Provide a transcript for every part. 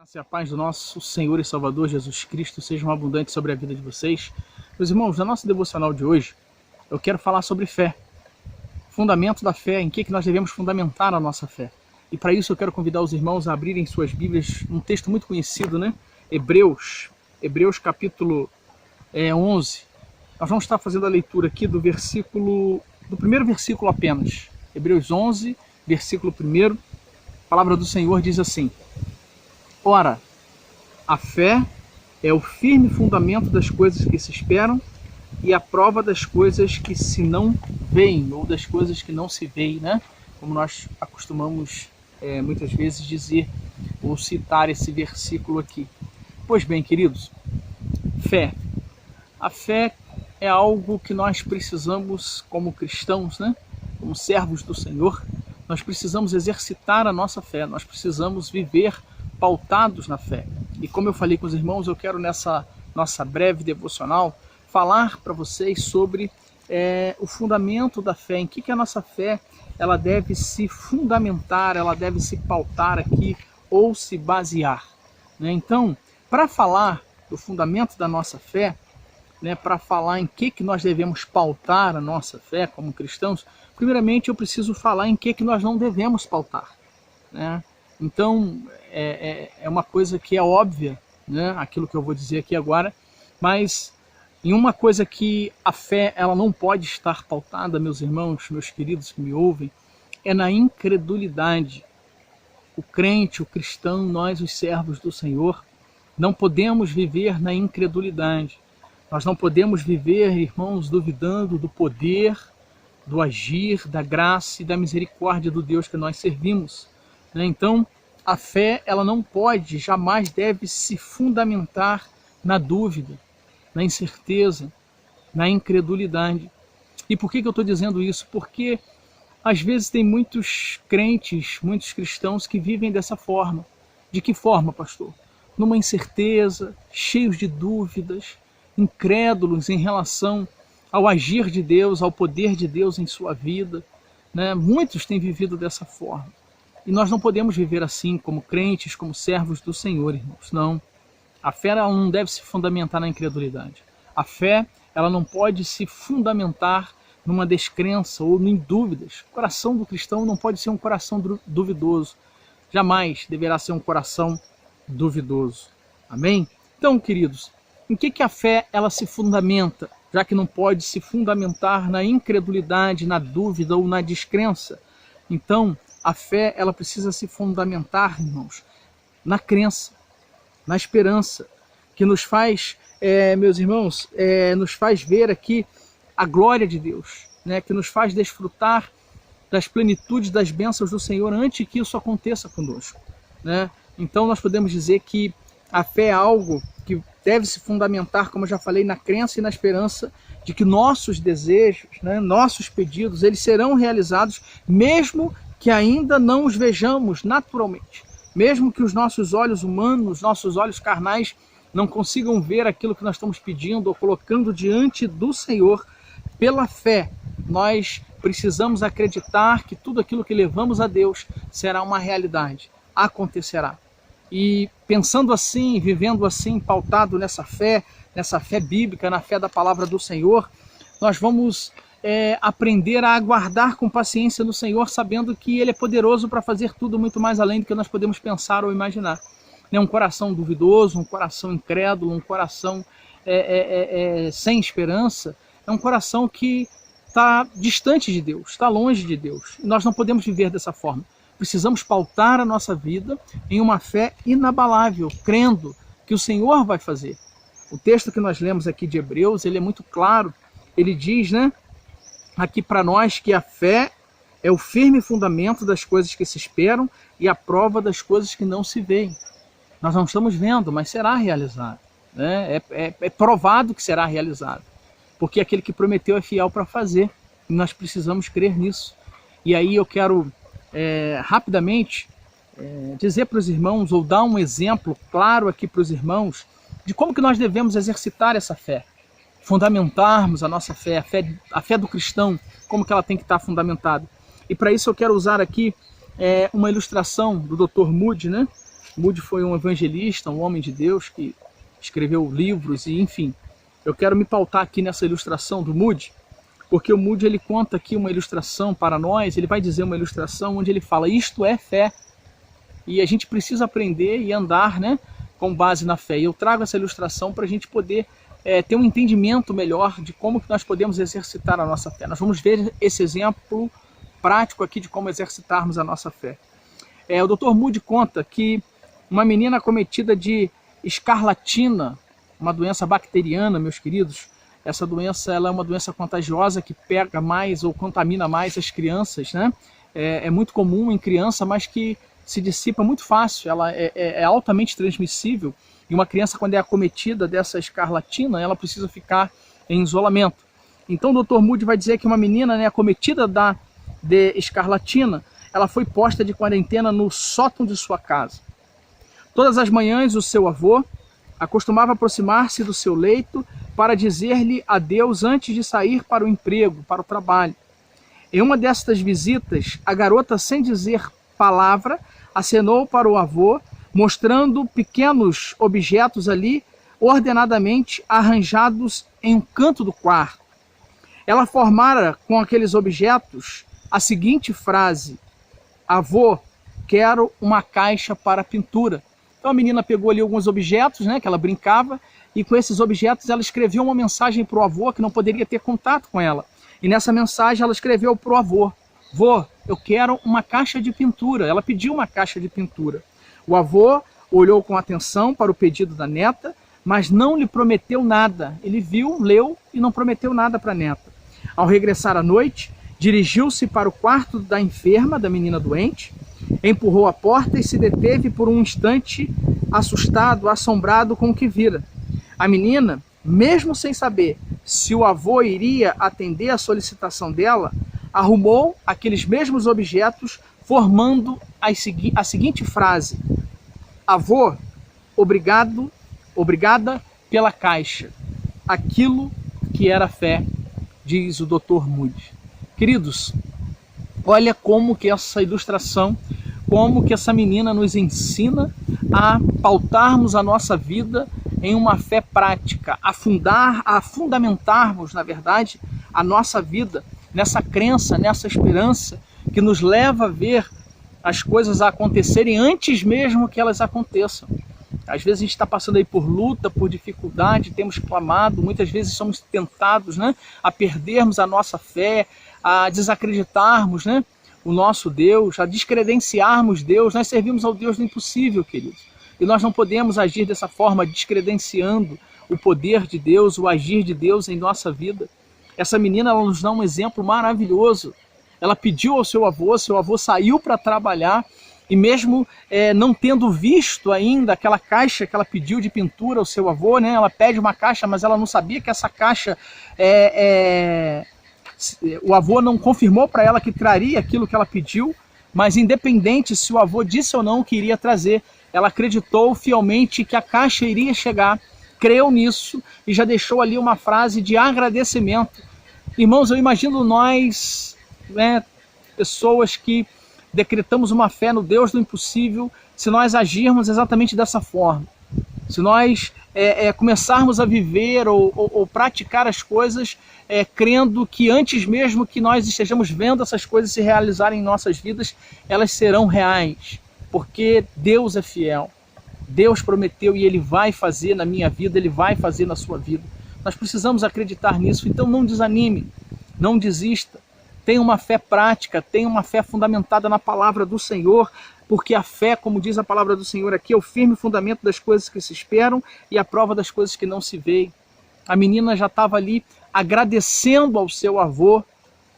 Graça e a paz do nosso Senhor e Salvador Jesus Cristo sejam abundantes sobre a vida de vocês. Meus irmãos, na nossa devocional de hoje, eu quero falar sobre fé. Fundamento da fé, em que nós devemos fundamentar a nossa fé. E para isso eu quero convidar os irmãos a abrirem suas Bíblias, um texto muito conhecido, né? Hebreus capítulo 11. Nós vamos estar fazendo a leitura aqui do primeiro versículo apenas. Hebreus 11, versículo 1. A palavra do Senhor diz assim: Ora, a fé é o firme fundamento das coisas que se esperam e a prova das coisas que se não veem, ou das coisas que não se veem, né? Como nós acostumamos muitas vezes dizer ou citar esse versículo aqui. Pois bem, queridos, fé. A fé é algo que nós precisamos, como cristãos, né? Como servos do Senhor, nós precisamos exercitar a nossa fé, nós precisamos viver pautados na fé. E como eu falei com os irmãos, eu quero nessa nossa breve devocional falar para vocês sobre o fundamento da fé, em que a nossa fé ela deve se fundamentar, ela deve se pautar aqui ou se basear, né? Então, para falar do fundamento da nossa fé, né, para falar em que nós devemos pautar a nossa fé como cristãos, primeiramente eu preciso falar em que nós não devemos pautar, né? Então, é uma coisa que é óbvia, né, aquilo que eu vou dizer aqui agora, mas em uma coisa que a fé ela não pode estar pautada, meus irmãos, meus queridos que me ouvem, é na incredulidade. O crente, o cristão, nós os servos do Senhor, não podemos viver na incredulidade. Nós não podemos viver, irmãos, duvidando do poder, do agir, da graça e da misericórdia do Deus que nós servimos, né? Então, a fé ela não pode, jamais deve se fundamentar na dúvida, na incerteza, na incredulidade. E por que eu estou dizendo isso? Porque às vezes tem muitos crentes, muitos cristãos que vivem dessa forma. De que forma, pastor? Numa incerteza, cheios de dúvidas, incrédulos em relação ao agir de Deus, ao poder de Deus em sua vida, né? Muitos têm vivido dessa forma. E nós não podemos viver assim como crentes, como servos do Senhor, irmãos. Não. A fé ela não deve se fundamentar na incredulidade. A fé ela não pode se fundamentar numa descrença ou em dúvidas. O coração do cristão não pode ser um coração duvidoso. Jamais deverá ser um coração duvidoso. Amém? Então, queridos, em que a fé ela se fundamenta? Já que não pode se fundamentar na incredulidade, na dúvida ou na descrença. Então, a fé ela precisa se fundamentar, irmãos, na crença, na esperança, que nos faz, meus irmãos, nos faz ver aqui a glória de Deus, né? Que nos faz desfrutar das plenitudes das bênçãos do Senhor antes que isso aconteça conosco, né? Então nós podemos dizer que a fé é algo que deve se fundamentar, como eu já falei, na crença e na esperança de que nossos desejos, né, nossos pedidos, eles serão realizados mesmo que ainda não os vejamos naturalmente. Mesmo que os nossos olhos humanos, nossos olhos carnais não consigam ver aquilo que nós estamos pedindo ou colocando diante do Senhor, pela fé, nós precisamos acreditar que tudo aquilo que levamos a Deus será uma realidade, acontecerá. E pensando assim, vivendo assim, pautado nessa fé bíblica, na fé da palavra do Senhor, nós vamos aprender a aguardar com paciência no Senhor, sabendo que Ele é poderoso para fazer tudo muito mais além do que nós podemos pensar ou imaginar. Um coração duvidoso, um coração incrédulo, um coração sem esperança, é um coração que está distante de Deus, está longe de Deus. E nós não podemos viver dessa forma. Precisamos pautar a nossa vida em uma fé inabalável, crendo que o Senhor vai fazer. O texto que nós lemos aqui de Hebreus, ele é muito claro. Ele diz, né, aqui para nós que a fé é o firme fundamento das coisas que se esperam e a prova das coisas que não se veem. Nós não estamos vendo, mas será realizado, né? É provado que será realizado, porque aquele que prometeu é fiel para fazer, e nós precisamos crer nisso. E aí eu quero rapidamente dizer para os irmãos, ou dar um exemplo claro aqui para os irmãos, de como que nós devemos exercitar essa fé, fundamentarmos a nossa fé, a fé do cristão, como que ela tem que estar fundamentada. E para isso eu quero usar aqui uma ilustração do Dr. Moody, né? Moody foi um evangelista, um homem de Deus que escreveu livros e, enfim, eu quero me pautar aqui nessa ilustração do Moody, porque o Moody ele conta aqui uma ilustração para nós, ele vai dizer uma ilustração onde ele fala, isto é fé, e a gente precisa aprender e andar, né, com base na fé. E eu trago essa ilustração para a gente poder ter um entendimento melhor de como que nós podemos exercitar a nossa fé. Nós vamos ver esse exemplo prático aqui de como exercitarmos a nossa fé. O Dr. Moody conta que uma menina acometida de escarlatina, uma doença bacteriana, meus queridos, essa doença ela é uma doença contagiosa que pega mais ou contamina mais as crianças, né? É muito comum em criança, mas que se dissipa muito fácil, ela é altamente transmissível, e uma criança quando é acometida dessa escarlatina, ela precisa ficar em isolamento. Então o Dr. Moody vai dizer que uma menina, né, acometida de escarlatina, ela foi posta de quarentena no sótão de sua casa. Todas as manhãs o seu avô acostumava aproximar-se do seu leito para dizer-lhe adeus antes de sair para o emprego, para o trabalho. Em uma destas visitas, a garota, sem dizer palavra, acenou para o avô, mostrando pequenos objetos ali, ordenadamente arranjados em um canto do quarto. Ela formara com aqueles objetos a seguinte frase: avô, quero uma caixa para pintura. Então a menina pegou ali alguns objetos, né, que ela brincava, e com esses objetos ela escreveu uma mensagem para o avô que não poderia ter contato com ela. E nessa mensagem ela escreveu para o avô: vô, eu quero uma caixa de pintura. Ela pediu uma caixa de pintura. O avô olhou com atenção para o pedido da neta, mas não lhe prometeu nada. Ele viu, leu e não prometeu nada para a neta. Ao regressar à noite, dirigiu-se para o quarto da enferma, da menina doente, empurrou a porta e se deteve por um instante, assustado, assombrado com o que vira. A menina, mesmo sem saber se o avô iria atender à solicitação dela, arrumou aqueles mesmos objetos, formando a seguinte frase: avô, obrigada pela caixa. Aquilo que era fé, diz o Dr. Moody. Queridos, olha como que essa ilustração, como que essa menina nos ensina a pautarmos a nossa vida em uma fé prática, a fundamentarmos, na verdade, a nossa vida nessa crença, nessa esperança que nos leva a ver as coisas acontecerem antes mesmo que elas aconteçam. Às vezes a gente está passando aí por luta, por dificuldade, temos clamado, muitas vezes somos tentados, né, a perdermos a nossa fé, a desacreditarmos, né, o nosso Deus, a descredenciarmos Deus. Nós servimos ao Deus do impossível, queridos. E nós não podemos agir dessa forma, descredenciando o poder de Deus, o agir de Deus em nossa vida. Essa menina ela nos dá um exemplo maravilhoso. Ela pediu ao seu avô saiu para trabalhar, e mesmo não tendo visto ainda aquela caixa que ela pediu de pintura ao seu avô, né, ela pede uma caixa, mas ela não sabia que essa caixa, o avô não confirmou para ela que traria aquilo que ela pediu, mas independente se o avô disse ou não que iria trazer, ela acreditou fielmente que a caixa iria chegar, creu nisso e já deixou ali uma frase de agradecimento. Irmãos, eu imagino nós, né, pessoas que decretamos uma fé no Deus do impossível, se nós agirmos exatamente dessa forma. Se nós começarmos a viver ou praticar as coisas crendo que antes mesmo que nós estejamos vendo essas coisas se realizarem em nossas vidas, elas serão reais. Porque Deus é fiel. Deus prometeu e Ele vai fazer na minha vida, Ele vai fazer na sua vida. Nós precisamos acreditar nisso, então não desanime, não desista. Tenha uma fé prática, tenha uma fé fundamentada na palavra do Senhor, porque a fé, como diz a palavra do Senhor aqui, é o firme fundamento das coisas que se esperam e a prova das coisas que não se veem. A menina já estava ali agradecendo ao seu avô,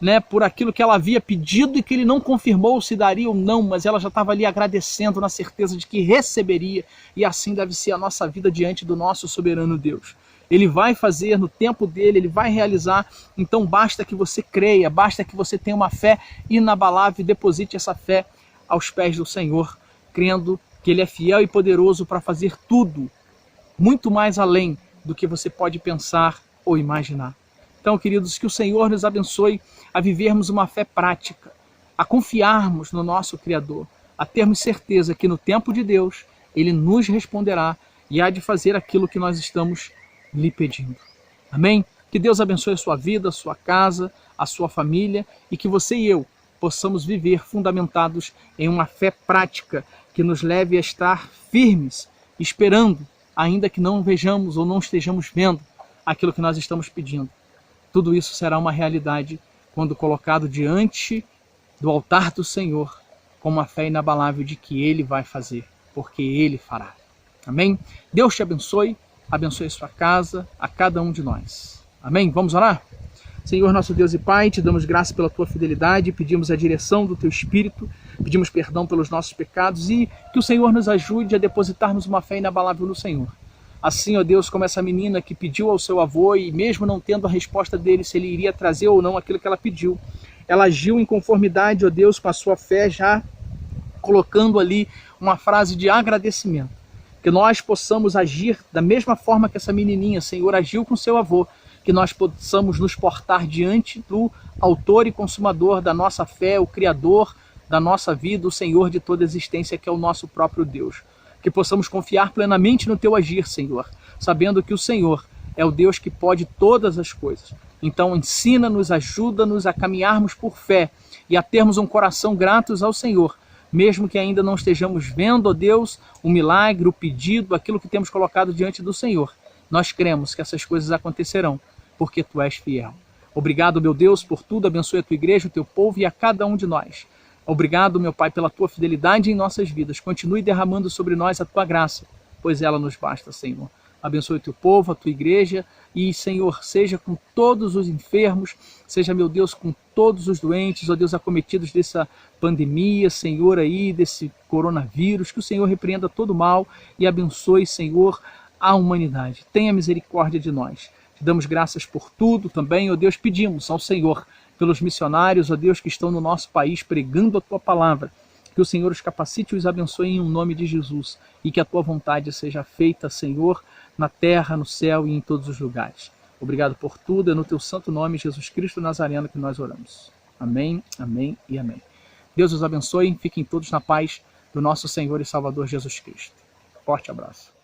né, por aquilo que ela havia pedido e que ele não confirmou se daria ou não, mas ela já estava ali agradecendo na certeza de que receberia, e assim deve ser a nossa vida diante do nosso soberano Deus. Ele vai fazer no tempo dele, ele vai realizar, então basta que você creia, basta que você tenha uma fé inabalável e deposite essa fé aos pés do Senhor, crendo que Ele é fiel e poderoso para fazer tudo, muito mais além do que você pode pensar ou imaginar. Então, queridos, que o Senhor nos abençoe a vivermos uma fé prática, a confiarmos no nosso Criador, a termos certeza que no tempo de Deus Ele nos responderá e há de fazer aquilo que nós estamos lhe pedindo. Amém? Que Deus abençoe a sua vida, a sua casa, a sua família e que você e eu possamos viver fundamentados em uma fé prática que nos leve a estar firmes, esperando, ainda que não vejamos ou não estejamos vendo aquilo que nós estamos pedindo. Tudo isso será uma realidade quando colocado diante do altar do Senhor, com uma fé inabalável de que Ele vai fazer, porque Ele fará. Amém? Deus te abençoe, abençoe a sua casa, a cada um de nós. Amém? Vamos orar? Senhor, nosso Deus e Pai, te damos graça pela tua fidelidade, pedimos a direção do teu Espírito, pedimos perdão pelos nossos pecados e que o Senhor nos ajude a depositarmos uma fé inabalável no Senhor. Assim, ó Deus, como essa menina que pediu ao seu avô e mesmo não tendo a resposta dele se ele iria trazer ou não aquilo que ela pediu, ela agiu em conformidade, ó Deus, com a sua fé, já colocando ali uma frase de agradecimento. Que nós possamos agir da mesma forma que essa menininha, Senhor, agiu com seu avô, que nós possamos nos portar diante do autor e consumador da nossa fé, o Criador da nossa vida, o Senhor de toda a existência, que é o nosso próprio Deus. Que possamos confiar plenamente no teu agir, Senhor, sabendo que o Senhor é o Deus que pode todas as coisas. Então ensina-nos, ajuda-nos a caminharmos por fé e a termos um coração gratos ao Senhor, mesmo que ainda não estejamos vendo, ó Deus, o milagre, o pedido, aquilo que temos colocado diante do Senhor. Nós cremos que essas coisas acontecerão, porque Tu és fiel. Obrigado, meu Deus, por tudo. Abençoe a Tua igreja, o Teu povo e a cada um de nós. Obrigado, meu Pai, pela Tua fidelidade em nossas vidas. Continue derramando sobre nós a Tua graça, pois ela nos basta, Senhor. Abençoe o Teu povo, a Tua igreja e, Senhor, seja com todos os enfermos, seja, meu Deus, com todos os doentes, ó Deus, acometidos dessa pandemia, Senhor, aí, desse coronavírus, que o Senhor repreenda todo o mal e abençoe, Senhor, a humanidade. Tenha misericórdia de nós. Te damos graças por tudo também, ó Deus, pedimos ao Senhor pelos missionários, ó Deus, que estão no nosso país pregando a Tua palavra, que o Senhor os capacite e os abençoe em nome de Jesus e que a Tua vontade seja feita, Senhor, na terra, no céu e em todos os lugares. Obrigado por tudo, é no Teu santo nome, Jesus Cristo Nazareno, que nós oramos. Amém, amém e amém. Deus os abençoe, fiquem todos na paz do nosso Senhor e Salvador Jesus Cristo. Forte abraço.